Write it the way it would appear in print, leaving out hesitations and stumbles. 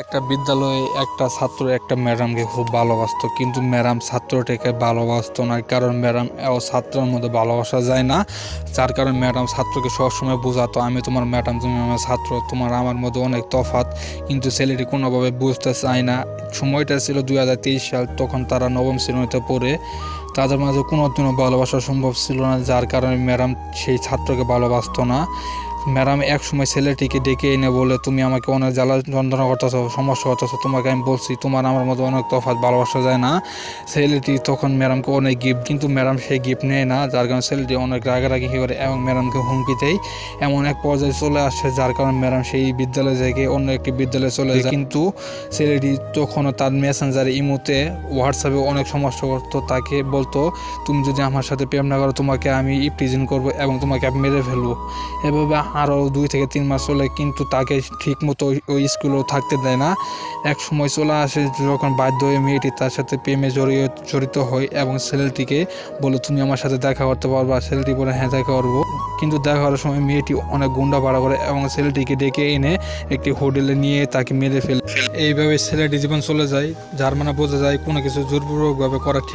একটা বিদ্যালয়ে একটা ছাত্র একটা ম্যাডামকে খুব ভালোবাসতো, কিন্তু ম্যাডাম ছাত্রটাকে ভালোবাসতো না, কারণ ম্যাডাম ও ছাত্রের মধ্যে ভালোবাসা যায় না। যার কারণে ম্যাডাম ছাত্রকে সবসময় বোঝাতো, আমি তোমার ম্যাডাম, তুমি আমার ছাত্র, তোমার আমার মধ্যে অনেক তফাৎ। কিন্তু ছেলেটি কোনোভাবে বুঝতে চায় না। সময়টা ছিল 2023 সাল, তখন তারা নবম শ্রেণীতে পড়ে। তাদের মাঝে কোনোদিনও ভালোবাসা সম্ভব ছিল না, যার কারণে ম্যাডাম সেই ছাত্রকে ভালোবাসতো না। ম্যাডাম এক সময় ছেলেটিকে ডেকে এনে বলে, তুমি আমাকে অনেক জ্বালা যন্ত্রণা করতেছো, সমস্যা করতেছো, তোমাকে আমি বলছি তোমার আমার মধ্যে অনেক তফাৎ, ভালোবাসা যায় না। ছেলেটি তখন ম্যাডামকে অনেক গিফট, কিন্তু ম্যাডাম সেই গিফট নেয় না, যার কারণে ছেলেটি অনেক রাগারাগি করে এবং ম্যাডামকে হুমকি দেয়। এমন এক পর্যায়ে চলে আসে যার কারণে ম্যাডাম সেই বিদ্যালয় থেকে অন্য একটি বিদ্যালয়ে চলে যায়। কিন্তু ছেলেটি তখনও তার মেসেঞ্জারে, ইমোতে, হোয়াটসঅ্যাপে অনেক সমস্যা করতো। তাকে বলতো, তুমি যদি আমার সাথে প্রেম না করো তোমাকে আমি ইপটিজিং করবো এবং তোমাকে আমি মেরে ফেলবো। এভাবে আরও 2 থেকে 3 মাস চলে, কিন্তু তাকে ঠিক মতো ওই স্কুলেও থাকতে দেয় না। এক সময় চলে আসে যখন বাধ্য হয়ে মেয়েটি তার সাথে প্রেমে জড়িত হয় এবং ছেলেটিকে বলে, তুমি আমার সাথে দেখা করতে পারবা। ছেলেটি বলে, হ্যাঁ দেখা করবো। কিন্তু দেখা করার সময় মেয়েটি অনেক গুন্ডা ভাড়া করে এবং ছেলেটিকে ডেকে এনে একটি হোটেলে নিয়ে তাকে মেরে ফেলে। এইভাবে ছেলেটি জীবন চলে যায়, যার মানে বোঝা যায় কোনো কিছু জোরপূর্বকভাবে করা ঠিক